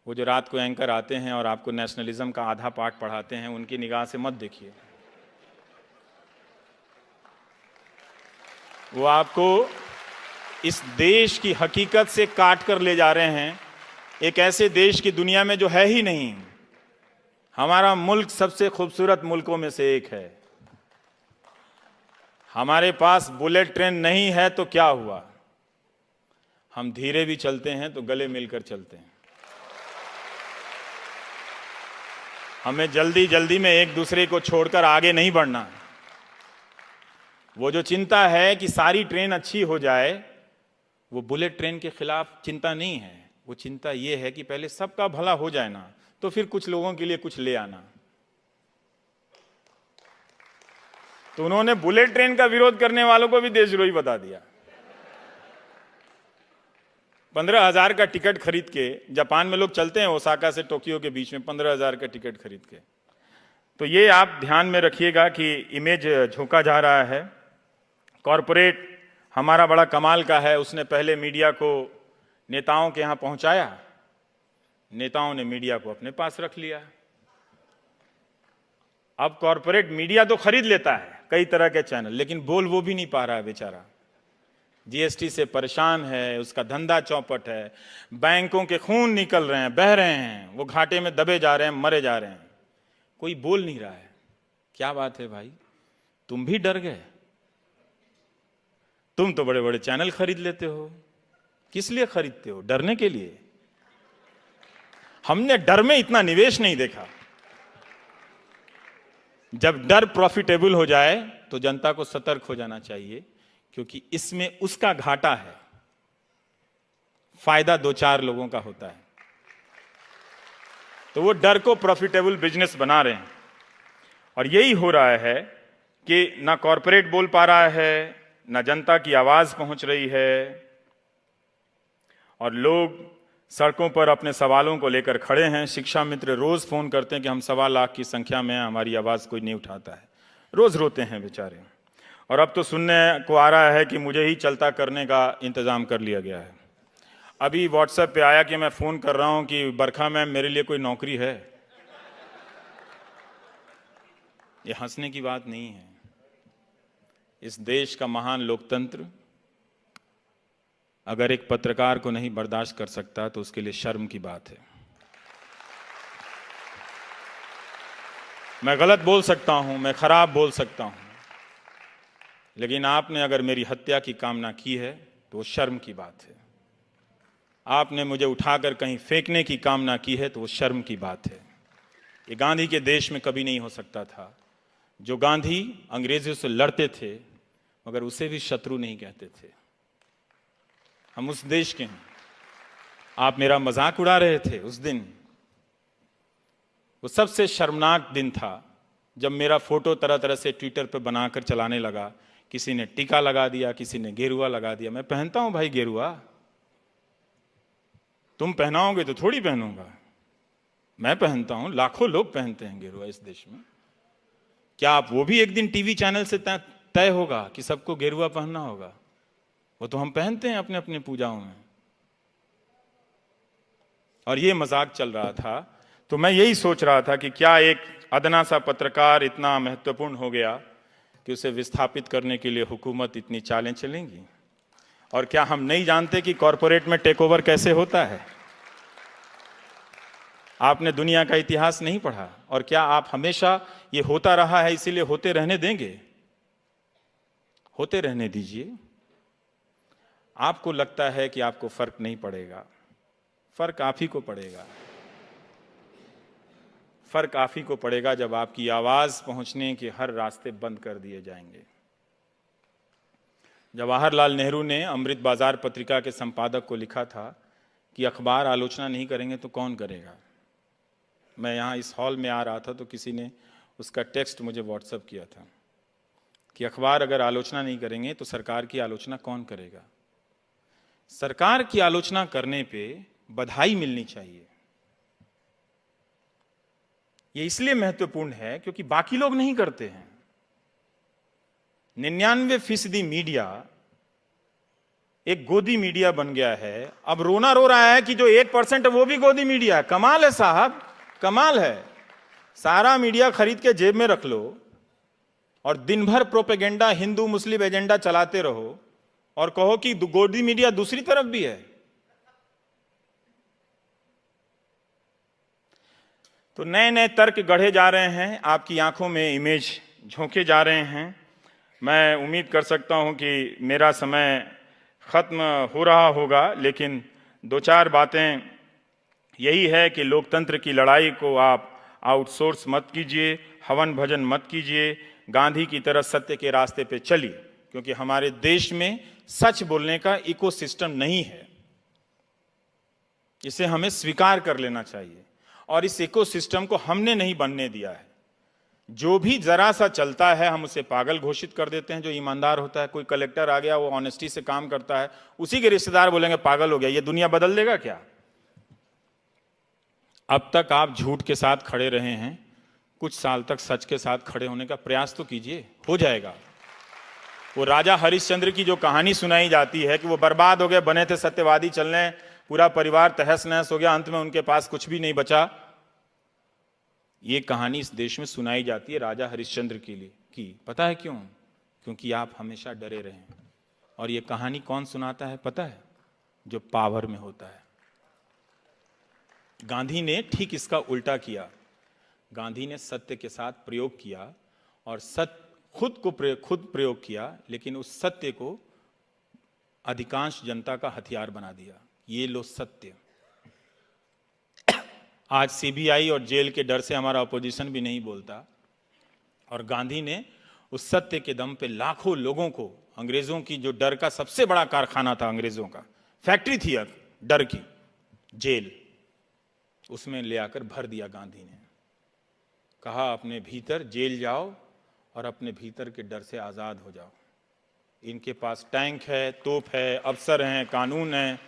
वो जो रात को एंकर आते हैं और आपको नेशनलिज्म का आधा पाठ पढ़ाते हैं, उनकी निगाह से मत देखिए। वो आपको इस देश की हकीकत से काट कर ले जा रहे हैं, एक ऐसे देश की दुनिया में जो है ही नहीं। हमारा मुल्क सबसे खूबसूरत मुल्कों में से एक है। हमारे पास बुलेट ट्रेन नहीं है तो क्या हुआ, हम धीरे भी चलते हैं तो गले मिलकर चलते हैं। हमें जल्दी जल्दी में एक दूसरे को छोड़कर आगे नहीं बढ़ना। वो जो चिंता है कि सारी ट्रेन अच्छी हो जाए, वो बुलेट ट्रेन के खिलाफ चिंता नहीं है। वो चिंता ये है कि पहले सबका भला हो जाए ना, तो फिर कुछ लोगों के लिए कुछ ले आना। तो उन्होंने बुलेट ट्रेन का विरोध करने वालों को भी देशद्रोही बता दिया। 15,000 का टिकट खरीद के, जापान में लोग चलते हैं ओसाका से टोक्यो के बीच में 15,000 का टिकट खरीद के। तो ये आप ध्यान में रखिएगा कि इमेज झोंका जा रहा है। कॉरपोरेट हमारा बड़ा कमाल का है, उसने पहले मीडिया को नेताओं के यहां पहुंचाया, नेताओं ने मीडिया को अपने पास रख लिया। अब कॉरपोरेट मीडिया तो खरीद लेता है, कई तरह के चैनल, लेकिन बोल वो भी नहीं पा रहा है बेचारा। जीएसटी से परेशान है, उसका धंधा चौपट है, बैंकों के खून निकल रहे हैं, बह रहे हैं, वो घाटे में दबे जा रहे हैं, मरे जा रहे हैं, कोई बोल नहीं रहा है। क्या बात है भाई, तुम भी डर गए? तुम तो बड़े बड़े चैनल खरीद लेते हो। किस लिए खरीदते हो? डरने के लिए? हमने डर में इतना निवेश नहीं देखा। जब डर प्रॉफिटेबल हो जाए तो जनता को सतर्क हो जाना चाहिए, क्योंकि इसमें उसका घाटा है, फायदा 2-4 लोगों का होता है। तो वो डर को प्रॉफिटेबल बिजनेस बना रहे हैं, और यही हो रहा है कि ना कॉरपोरेट बोल पा रहा है, ना जनता की आवाज पहुंच रही है, और लोग सड़कों पर अपने सवालों को लेकर खड़े हैं। शिक्षा मित्र रोज फोन करते हैं कि हम 1.25 लाख की संख्या में हैं, हमारी आवाज कोई नहीं उठाता है। रोज रोते हैं बेचारे। और अब तो सुनने को आ रहा है कि मुझे ही चलता करने का इंतजाम कर लिया गया है। अभी व्हाट्सएप पे आया कि मैं फोन कर रहा हूं कि बरखा मैम मेरे लिए कोई नौकरी है। ये हंसने की बात नहीं है। इस देश का महान लोकतंत्र अगर एक पत्रकार को नहीं बर्दाश्त कर सकता तो उसके लिए शर्म की बात है। मैं गलत बोल सकता हूं, मैं खराब बोल सकता हूं, लेकिन आपने अगर मेरी हत्या की कामना की है तो वो शर्म की बात है। आपने मुझे उठाकर कहीं फेंकने की कामना की है तो वो शर्म की बात है। ये गांधी के देश में कभी नहीं हो सकता था। जो गांधी अंग्रेजों से लड़ते थे मगर उसे भी शत्रु नहीं कहते थे। हम उस देश के हैं। आप मेरा मजाक उड़ा रहे थे उस दिन। वो सबसे शर्मनाक दिन था जब मेरा फोटो तरह तरह से ट्विटर पर बनाकर चलाने लगा। किसी ने टीका लगा दिया, किसी ने गेरुआ लगा दिया। मैं पहनता हूं भाई गेरुआ, तुम पहनाओगे तो थोड़ी पहनूंगा। मैं पहनता हूं, लाखों लोग पहनते हैं गेरुआ इस देश में। क्या आप वो भी एक दिन टीवी चैनल से तय होगा कि सबको गेरुआ पहनना होगा? वो तो हम पहनते हैं अपने अपने पूजाओं में। और ये मजाक चल रहा था। तो मैं यही सोच रहा था कि क्या एक अदना सा पत्रकार इतना महत्वपूर्ण हो गया कि उसे विस्थापित करने के लिए हुकूमत इतनी चालें चलेंगी? और क्या हम नहीं जानते कि कॉरपोरेट में टेक ओवर कैसे होता है? आपने दुनिया का इतिहास नहीं पढ़ा? और क्या आप हमेशा ये होता रहा है इसीलिए होते रहने देंगे? होते रहने दीजिए। आपको लगता है कि आपको फर्क नहीं पड़ेगा, फर्क आप ही को पड़ेगा। फर्क आप ही को पड़ेगा जब आपकी आवाज पहुंचने के हर रास्ते बंद कर दिए जाएंगे। जवाहरलाल नेहरू ने अमृत बाजार पत्रिका के संपादक को लिखा था कि अखबार आलोचना नहीं करेंगे तो कौन करेगा। मैं यहाँ इस हॉल में आ रहा था तो किसी ने उसका टेक्स्ट मुझे व्हाट्सएप किया था कि अखबार अगर आलोचना नहीं करेंगे तो सरकार की आलोचना कौन करेगा। सरकार की आलोचना करने पे बधाई मिलनी चाहिए। ये इसलिए महत्वपूर्ण है क्योंकि बाकी लोग नहीं करते हैं। 99% मीडिया एक गोदी मीडिया बन गया है। अब रोना रो रहा है कि जो 1% है वो भी गोदी मीडिया है। कमाल है साहब, कमाल है। सारा मीडिया खरीद के जेब में रख लो और दिन भर प्रोपेगेंडा, हिंदू मुस्लिम एजेंडा चलाते रहो और कहो कि गोदी मीडिया दूसरी तरफ भी है। तो नए नए तर्क गढ़े जा रहे हैं, आपकी आंखों में इमेज झोंके जा रहे हैं। मैं उम्मीद कर सकता हूं कि मेरा समय खत्म हो रहा होगा, लेकिन दो चार बातें यही है कि लोकतंत्र की लड़ाई को आप आउटसोर्स मत कीजिए, हवन भजन मत कीजिए, गांधी की तरह सत्य के रास्ते पे चलिए, क्योंकि हमारे देश में सच बोलने का इकोसिस्टम नहीं है। इसे हमें स्वीकार कर लेना चाहिए और इस इकोसिस्टम को हमने नहीं बनने दिया है। जो भी जरा सा चलता है हम उसे पागल घोषित कर देते हैं। जो ईमानदार होता है, कोई कलेक्टर आ गया, वो ऑनेस्टी से काम करता है, उसी के रिश्तेदार बोलेंगे पागल हो गया। ये दुनिया बदल देगा क्या? अब तक आप झूठ के साथ खड़े रहे हैं, कुछ साल तक सच के साथ खड़े होने का प्रयास तो कीजिए, हो जाएगा। वो राजा हरिश्चंद्र की जो कहानी सुनाई जाती है कि वो बर्बाद हो गए, बने थे सत्यवादी चलने, पूरा परिवार तहस नहस हो गया, अंत में उनके पास कुछ भी नहीं बचा। ये कहानी इस देश में सुनाई जाती है राजा हरिश्चंद्र के लिए की। पता है क्यों? क्योंकि आप हमेशा डरे रहे। और ये कहानी कौन सुनाता है पता है? जो पावर में होता है। गांधी ने ठीक इसका उल्टा किया। गांधी ने सत्य के साथ प्रयोग किया और खुद प्रयोग किया, लेकिन उस सत्य को अधिकांश जनता का हथियार बना दिया। ये लो सत्य। आज सीबीआई और जेल के डर से हमारा अपोजिशन भी नहीं बोलता, और गांधी ने उस सत्य के दम पे लाखों लोगों को, अंग्रेजों की जो डर का सबसे बड़ा कारखाना था, अंग्रेजों का फैक्ट्री थी डर की, जेल, उसमें ले आकर भर दिया। गांधी ने कहा अपने भीतर जेल जाओ और अपने भीतर के डर से आजाद हो जाओ। इनके पास टैंक है, तोप है, अफसर हैं, कानून है,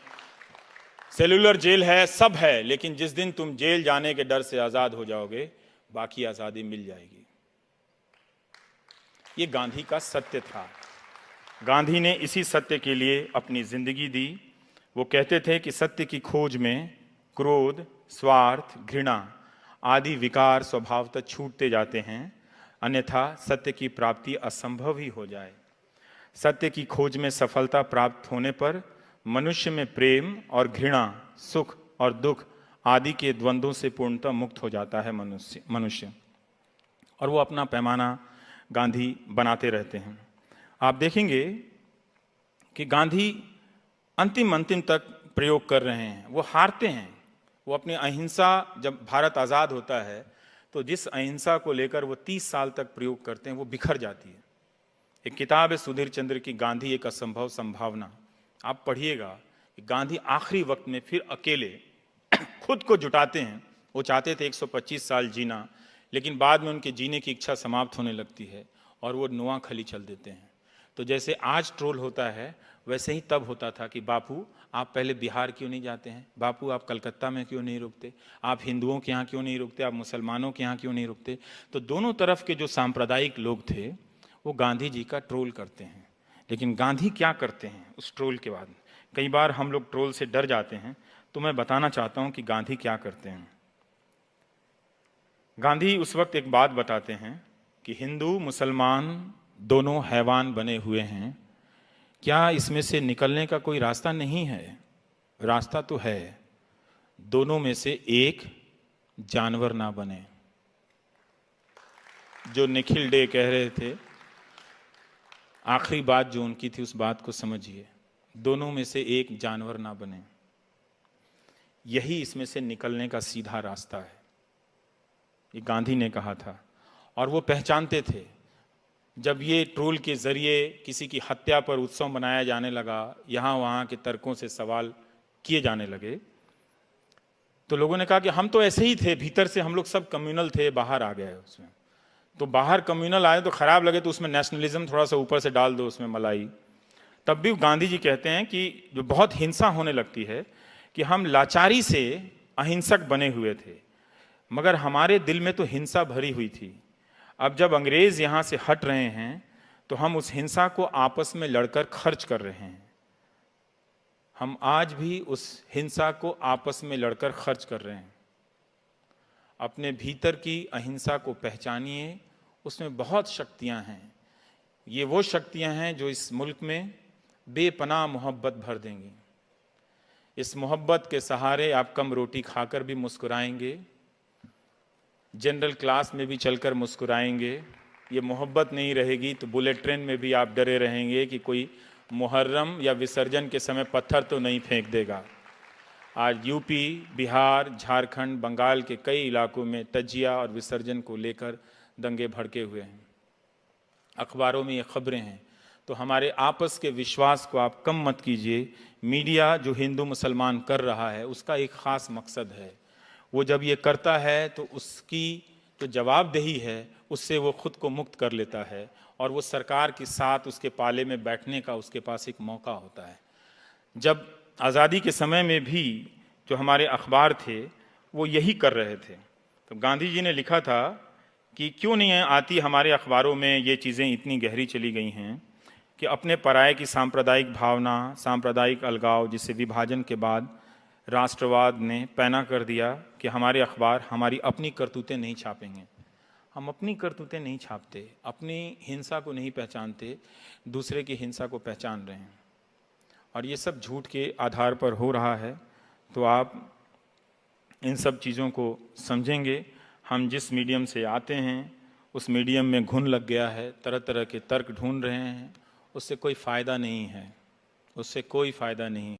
सेलुलर जेल है, सब है, लेकिन जिस दिन तुम जेल जाने के डर से आजाद हो जाओगे, बाकी आजादी मिल जाएगी। ये गांधी का सत्य था। गांधी ने इसी सत्य के लिए अपनी जिंदगी दी। वो कहते थे कि सत्य की खोज में क्रोध, स्वार्थ, घृणा आदि विकार स्वभावतः छूटते जाते हैं, अन्यथा सत्य की प्राप्ति असंभव ही हो जाए। सत्य की खोज में सफलता प्राप्त होने पर मनुष्य में प्रेम और घृणा, सुख और दुख आदि के द्वंद्वों से पूर्णतः मुक्त हो जाता है मनुष्य। और वो अपना पैमाना गांधी बनाते रहते हैं। आप देखेंगे कि गांधी अंतिम तक प्रयोग कर रहे हैं। वो हारते हैं। वो अपनी अहिंसा, जब भारत आज़ाद होता है तो जिस अहिंसा को लेकर वो 30 साल तक प्रयोग करते हैं, वो बिखर जाती है। एक किताब है सुधीर चंद्र की, गांधी एक असंभव संभावना। आप पढ़िएगा कि गांधी आखिरी वक्त में फिर अकेले खुद को जुटाते हैं। वो चाहते थे 125 साल जीना, लेकिन बाद में उनके जीने की इच्छा समाप्त होने लगती है और वो नोआखली चल देते हैं। तो जैसे आज ट्रोल होता है, वैसे ही तब होता था कि बापू आप पहले बिहार क्यों नहीं जाते हैं, बापू आप कलकत्ता में क्यों नहीं रुकते, आप हिंदुओं के यहाँ क्यों नहीं रुकते, आप मुसलमानों के यहाँ क्यों नहीं रुकते। तो दोनों तरफ के जो सांप्रदायिक लोग थे वो गांधी जी का ट्रोल करते हैं। लेकिन गांधी क्या करते हैं उस ट्रोल के बाद? कई बार हम लोग ट्रोल से डर जाते हैं, तो मैं बताना चाहता हूं कि गांधी क्या करते हैं। गांधी उस वक्त एक बात बताते हैं कि हिंदू मुसलमान दोनों हैवान बने हुए हैं, क्या इसमें से निकलने का कोई रास्ता नहीं है? रास्ता तो है, दोनों में से एक जानवर ना बने। जो निखिल डे कह रहे थे, आखिरी बात जो उनकी थी, उस बात को समझिए, दोनों में से एक जानवर ना बने। यही इसमें से निकलने का सीधा रास्ता है। ये गांधी ने कहा था। और वो पहचानते थे, जब ये ट्रोल के जरिए किसी की हत्या पर उत्सव मनाया जाने लगा, यहाँ वहाँ के तर्कों से सवाल किए जाने लगे, तो लोगों ने कहा कि हम तो ऐसे ही थे, भीतर से हम लोग सब कम्युनल थे, बाहर आ गए उसमें। तो बाहर कम्युनल आए तो खराब लगे, तो उसमें नेशनलिज्म थोड़ा सा ऊपर से डाल दो, उसमें मलाई। तब भी गांधी जी कहते हैं कि जो बहुत हिंसा होने लगती है, कि हम लाचारी से अहिंसक बने हुए थे, मगर हमारे दिल में तो हिंसा भरी हुई थी। अब जब अंग्रेज यहाँ से हट रहे हैं, तो हम उस हिंसा को आपस में लड़कर खर्च कर रहे हैं। हम आज भी उस हिंसा को आपस में लड़कर खर्च कर रहे हैं। अपने भीतर की अहिंसा को पहचानिए, उसमें बहुत शक्तियां हैं। ये वो शक्तियां हैं जो इस मुल्क में बेपनाह मोहब्बत भर देंगी। इस मोहब्बत के सहारे आप कम रोटी खाकर भी मुस्कुराएंगे, जनरल क्लास में भी चलकर मुस्कुराएंगे। ये मोहब्बत नहीं रहेगी तो बुलेट ट्रेन में भी आप डरे रहेंगे कि कोई मुहर्रम या विसर्जन के समय पत्थर तो नहीं फेंक देगा। आज यूपी, बिहार, झारखंड, बंगाल के कई इलाकों में तजिया और विसर्जन को लेकर दंगे भड़के हुए हैं। अखबारों में ये खबरें हैं। तो हमारे आपस के विश्वास को आप कम मत कीजिए। मीडिया जो हिंदू मुसलमान कर रहा है उसका एक ख़ास मकसद है। वो जब ये करता है तो उसकी जो जवाबदेही है उससे वो खुद को मुक्त कर लेता है और वो सरकार के साथ उसके पाले में बैठने का उसके पास एक मौका होता है। जब आज़ादी के समय में भी जो हमारे अखबार थे वो यही कर रहे थे। तो गांधी जी ने लिखा था कि क्यों नहीं आती हमारे अखबारों में ये चीज़ें इतनी गहरी चली गई हैं कि अपने पराये की सांप्रदायिक भावना, सांप्रदायिक अलगाव, जिसे विभाजन के बाद राष्ट्रवाद ने पैना कर दिया कि हमारे अखबार हमारी अपनी करतूतें नहीं छापेंगे। हम अपनी करतूतें नहीं छापते, अपनी हिंसा को नहीं पहचानते, दूसरे की हिंसा को पहचान रहे हैं और ये सब झूठ के आधार पर हो रहा है। तो आप इन सब चीज़ों को समझेंगे। हम जिस मीडियम से आते हैं उस मीडियम में घुन लग गया है, तरह तरह के तर्क ढूंढ रहे हैं, उससे कोई फ़ायदा नहीं है, उससे कोई फ़ायदा नहीं।